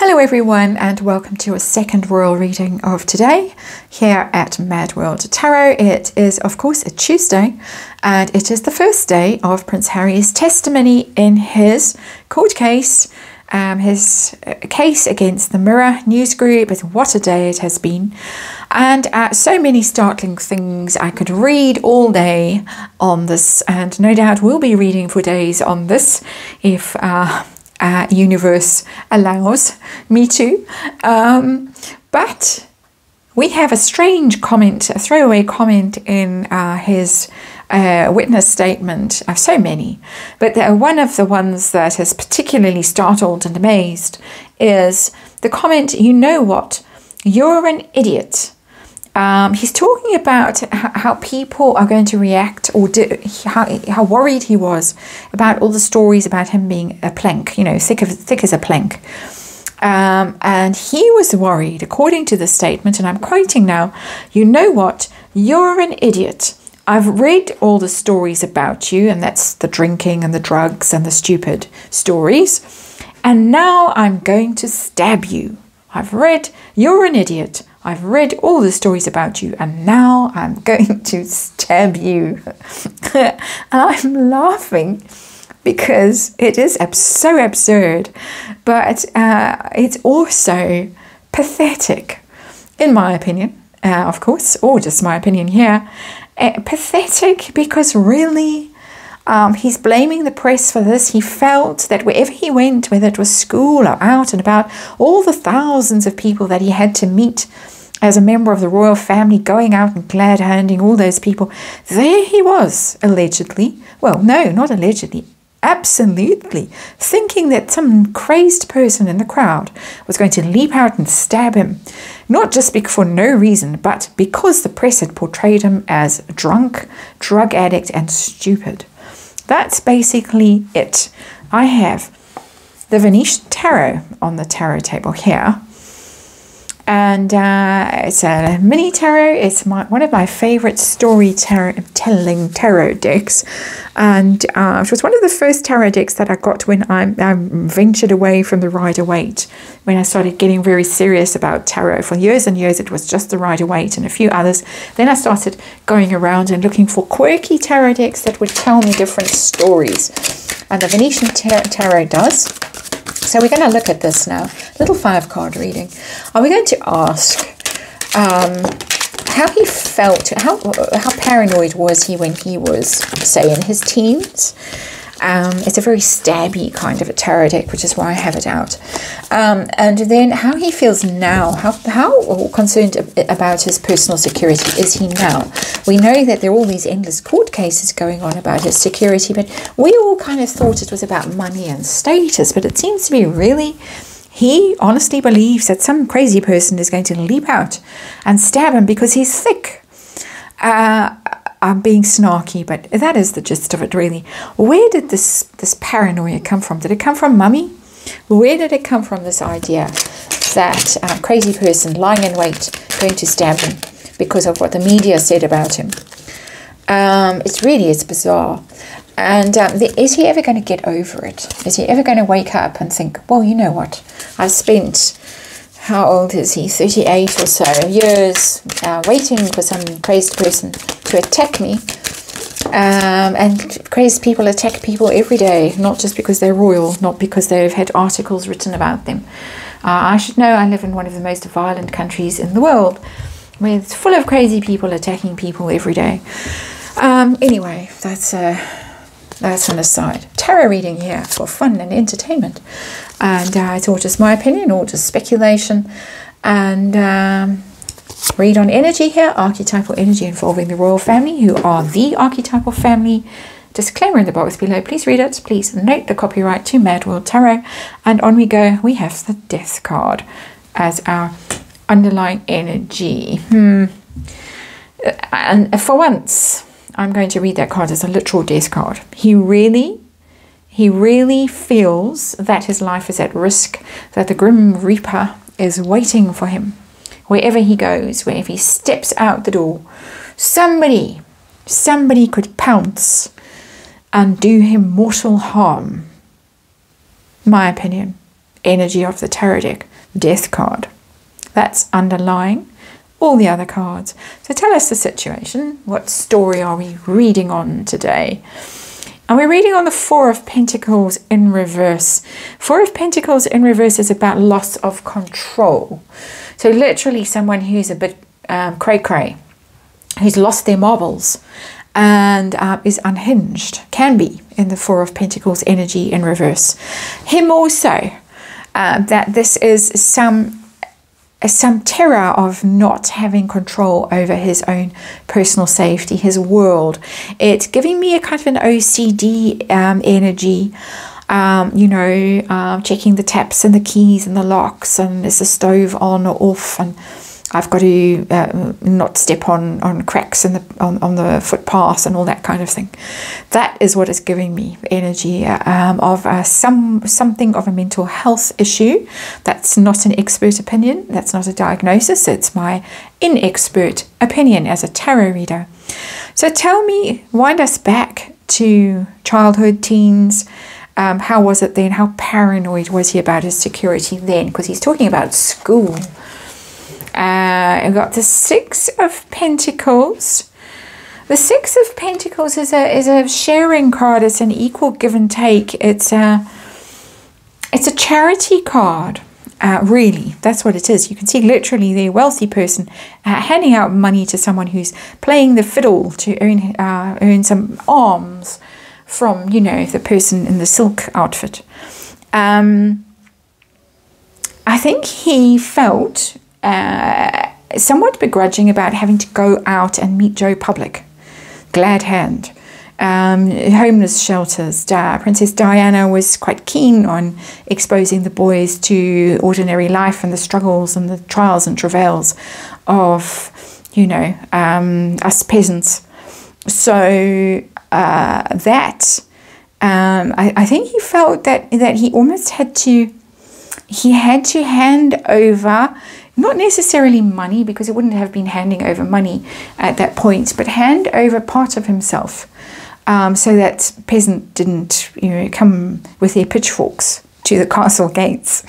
Hello everyone, and welcome to a second royal reading of today here at Mad World Tarot. It is of course a Tuesday, and it is the first day of Prince Harry's testimony in his court case, his case against the Mirror News Group. What a day it has been, and so many startling things. I could read all day on this, and no doubt we'll be reading for days on this if universe allows me to, but we have a strange comment, a throwaway comment in his witness statement. So many, but one of the ones that has particularly startled and amazed is the comment, "You know what, you're an idiot." He's talking about how people are going to react, or how worried he was about all the stories about him being a plank, you know, thick as a plank. And he was worried, according to the statement, and I'm quoting now, "You know what, you're an idiot. I've read all the stories about you," and that's the drinking and the drugs and the stupid stories, "and now I'm going to stab you. You're an idiot. I've read all the stories about you, and now I'm going to stab you." And I'm laughing because it is so absurd, but it's also pathetic, in my opinion, of course, or just my opinion here. Pathetic because really, he's blaming the press for this. He felt that wherever he went, whether it was school or out and about, all the thousands of people that he had to meet as a member of the royal family, going out and glad-handing all those people, there he was, allegedly, well, no, not allegedly, absolutely, thinking that some crazed person in the crowd was going to leap out and stab him, not just for no reason, but because the press had portrayed him as drunk, drug addict, and stupid. That's basically it. I have the Venetian Tarot on the tarot table here, and it's a mini tarot. It's one of my favorite storytelling tarot decks, and it was one of the first tarot decks that I got when I ventured away from the Rider-Waite, when I started getting very serious about tarot. For years and years it was just the Rider-Waite and a few others. Then I started going around and looking for quirky tarot decks that would tell me different stories, and the Venetian Tarot does. So we're going to look at this now, little 5-card reading. Are we going to ask how he felt, how paranoid was he when he was, say, in his teens? It's a very stabby kind of a tarot deck, which is why I have it out. And then how he feels now, how concerned about his personal security is he now? We know that there are all these endless court cases going on about his security, but we all kind of thought it was about money and status, but it seems to be really, he honestly believes that some crazy person is going to leap out and stab him because he's thick. I'm being snarky, but that is the gist of it, really. Where did this paranoia come from? Did it come from Mummy? Where did it come from, this idea that a crazy person lying in wait going to stab him because of what the media said about him? It's bizarre. And is he ever going to get over it? Is he ever going to wake up and think, well, you know what, I've spent, how old is he, 38 or so years waiting for some crazed person to attack me, and crazed people attack people every day, not just because they're royal, not because they've had articles written about them. I should know I live in one of the most violent countries in the world, where it's full of crazy people attacking people every day. Anyway, that's an aside. Tarot reading here for fun and entertainment, and it's all just my opinion, all just speculation, and read on energy here, archetypal energy involving the royal family, who are the archetypal family. Disclaimer in the box below, please read it. Please note the copyright to Mad World Tarot. And on we go. We have the Death card as our underlying energy. And for once, I'm going to read that card as a literal death card. He really feels that his life is at risk, that the Grim Reaper is waiting for him. Wherever he goes, wherever he steps out the door, somebody could pounce and do him mortal harm. My opinion. energy of the tarot deck, Death card. That's underlying all the other cards. So tell us the situation. What story are we reading on today? And we're reading on the Four of Pentacles in reverse. Four of Pentacles in reverse is about loss of control. So literally someone who's a bit cray-cray, who's lost their marbles and is unhinged, can be in the Four of Pentacles energy in reverse. Him also, that this is some terror of not having control over his own personal safety, his world. It's giving me a kind of an OCD energy, checking the taps and the keys and the locks, and is the stove on or off, and I've got to not step on cracks in on the footpath and all that kind of thing. That is what is giving me energy of something of a mental health issue. That's not an expert opinion. That's not a diagnosis. It's my inexpert opinion as a tarot reader. So tell me, wind us back to childhood, teens. How was it then? How paranoid was he about his security then? Because he's talking about school. I've got the Six of Pentacles. The Six of Pentacles is a sharing card. It's an equal give and take. It's a charity card. Really, that's what it is. You can see literally the wealthy person handing out money to someone who's playing the fiddle to earn some alms from, the person in the silk outfit. I think he felt somewhat begrudging about having to go out and meet Joe Public. Glad hand. Homeless shelters. Princess Diana was quite keen on exposing the boys to ordinary life and the struggles and the trials and travails of, us peasants. So I think he felt that he almost had to hand over, not necessarily money, because it wouldn't have been handing over money at that point, but hand over part of himself, so that peasant didn't, come with their pitchforks to the castle gates.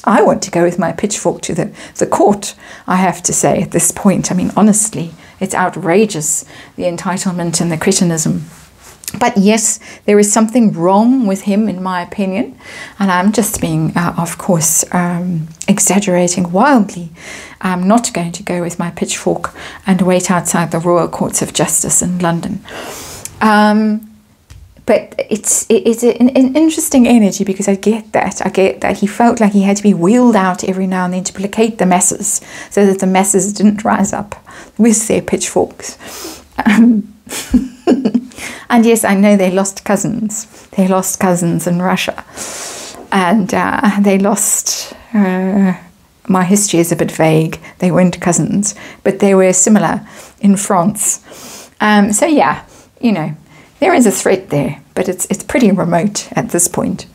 I want to go with my pitchfork to the court, I have to say, at this point. I mean, honestly, it's outrageous, the entitlement and the cretinism. But yes, there is something wrong with him, in my opinion. And I'm just being, of course, exaggerating wildly. I'm not going to go with my pitchfork and wait outside the Royal Courts of Justice in London. But it's an interesting energy, because I get that he felt like he had to be wheeled out every now and then to placate the masses, so that the masses didn't rise up with their pitchforks. And yes, I know they lost cousins. They lost cousins in Russia. And they lost, my history is a bit vague. They weren't cousins, but they were similar in France. So yeah, there is a threat there, but it's pretty remote at this point.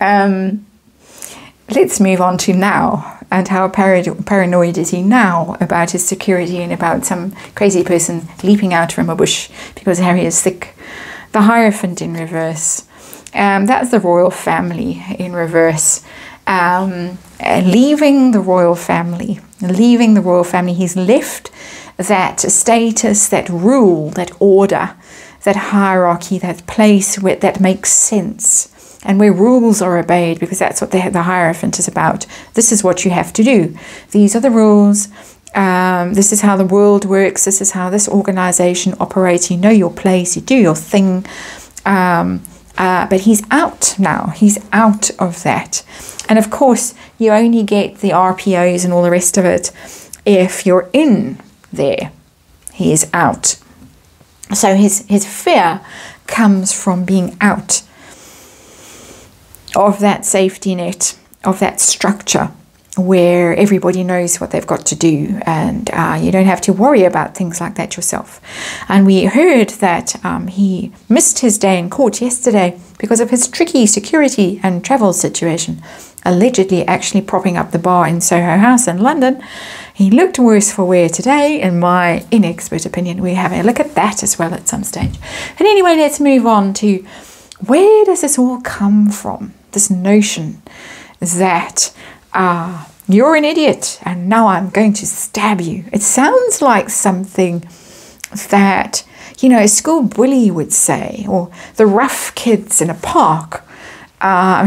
Let's move on to now. And how paranoid is he now about his security and about some crazy person leaping out from a bush because Harry is sick. The Hierophant in reverse. That's the royal family in reverse. Leaving the royal family. He's left that status, that rule, that order, that hierarchy, that place that makes sense. And where rules are obeyed, because that's what the Hierophant is about. This is what you have to do. These are the rules. This is how the world works. This is how this organization operates. You know your place. You do your thing. But he's out now. He's out of that. And of course, you only get the RPOs and all the rest of it if you're in there. He is out. So his fear comes from being out of that safety net, of that structure where everybody knows what they've got to do, and you don't have to worry about things like that yourself. And we heard that he missed his day in court yesterday because of his tricky security and travel situation, allegedly actually propping up the bar in Soho House in London. He looked worse for wear today, in my inexpert opinion. We're having a look at that as well at some stage. But anyway, let's move on to, where does this all come from? This notion that you're an idiot and now I'm going to stab you. It sounds like something that, you know, a school bully would say, or the rough kids in a park.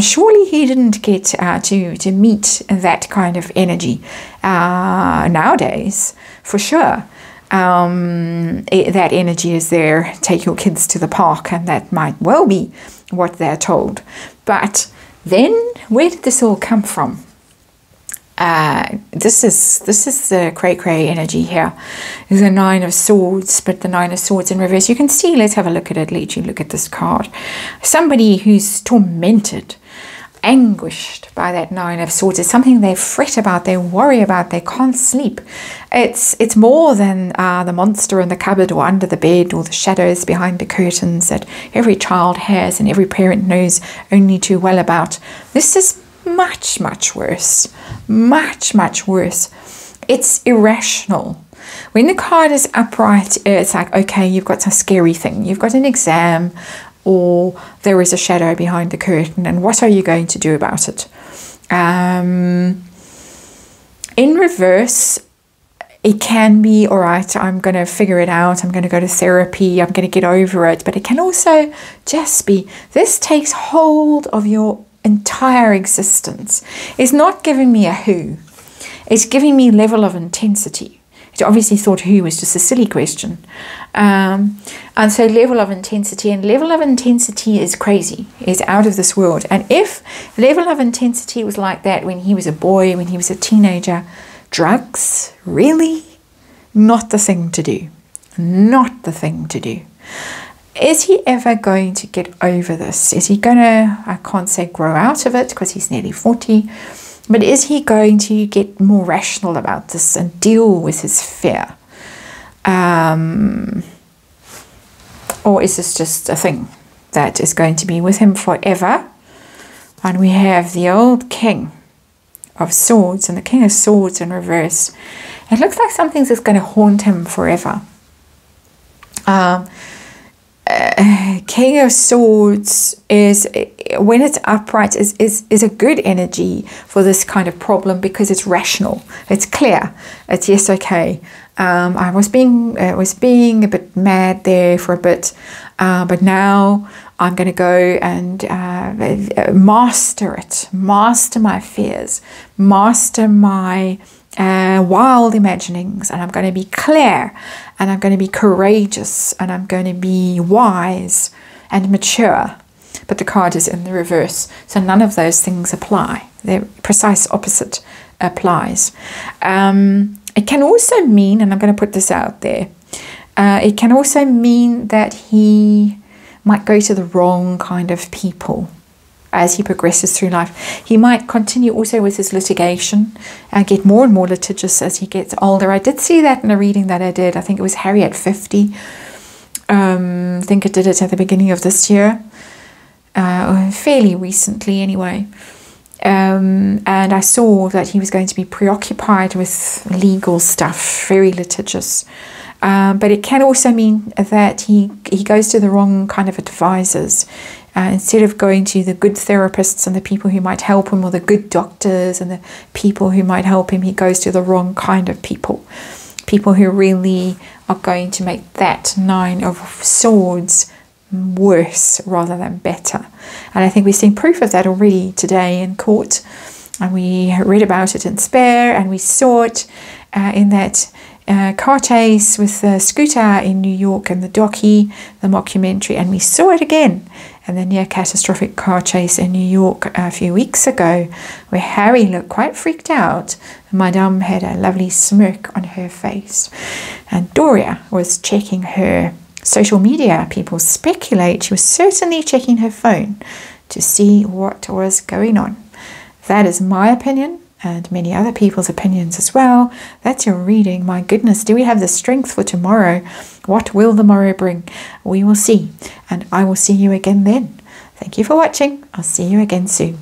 Surely he didn't get to meet that kind of energy nowadays, for sure. That energy is there. Take your kids to the park, and that might well be what they're told. But then, where did this all come from? This is the cray energy here. There's a 9 of Swords, but the 9 of Swords in reverse. You can see, let's have a look at it. Let you look at this card. Somebody who's tormented, anguished by that 9 of Swords. It's something they fret about, they worry about, they can't sleep. It's more than the monster in the cupboard or under the bed or the shadows behind the curtains that every child has and every parent knows only too well about. This is much, much worse. Much, much worse. It's irrational. When the card is upright, it's like, okay, you've got some scary thing. You've got an exam, or there is a shadow behind the curtain, and what are you going to do about it? In reverse, it can be, all right, I'm going to figure it out. I'm going to go to therapy. I'm going to get over it. But it can also just be, this takes hold of your entire existence. It's not giving me a who. It's giving me level of intensity. It obviously thought who was just a silly question. And so level of intensity, and level of intensity is crazy, is out of this world. And if level of intensity was like that when he was a boy, when he was a teenager, drugs, really? Not the thing to do. Not the thing to do. Is he ever going to get over this? Is he going to, I can't say grow out of it because he's nearly 40, but is he going to get more rational about this and deal with his fear? Or is this just a thing that is going to be with him forever? And we have the old King of Swords and the King of Swords in reverse. It looks like something's just going to haunt him forever. King of Swords is, when it's upright, is a good energy for this kind of problem because it's rational, it's clear, it's yes, okay. I was being a bit mad there for a bit, but now I'm going to go and master it, master my fears, master my wild imaginings, and I'm going to be clear, and I'm going to be courageous, and I'm going to be wise and mature. But the card is in the reverse, so none of those things apply. The precise opposite applies. It can also mean, and I'm going to put this out there, it can also mean that he might go to the wrong kind of people as he progresses through life. He might continue also with his litigation and get more and more litigious as he gets older. I did see that in a reading that I did. I think it was Harry at 50. I think I did it at the beginning of this year, fairly recently anyway. And I saw that he was going to be preoccupied with legal stuff, very litigious. But it can also mean that he goes to the wrong kind of advisors. Instead of going to the good therapists and the people who might help him, or the good doctors and the people who might help him, he goes to the wrong kind of people. People who really are going to make that 9 of Swords worse rather than better. And I think we've seen proof of that already today in court. And we read about it in Spare, and we saw it in that car chase with the scooter in New York and the docky, the mockumentary, and we saw it again in the near catastrophic car chase in New York a few weeks ago, where Harry looked quite freaked out. Madame had a lovely smirk on her face, and Doria was checking her social media. People speculate she was certainly checking her phone to see what was going on. That is my opinion, and many other people's opinions as well. That's your reading. My goodness, do we have the strength for tomorrow? What will the morrow bring? We will see, and I will see you again then. Thank you for watching. I'll see you again soon.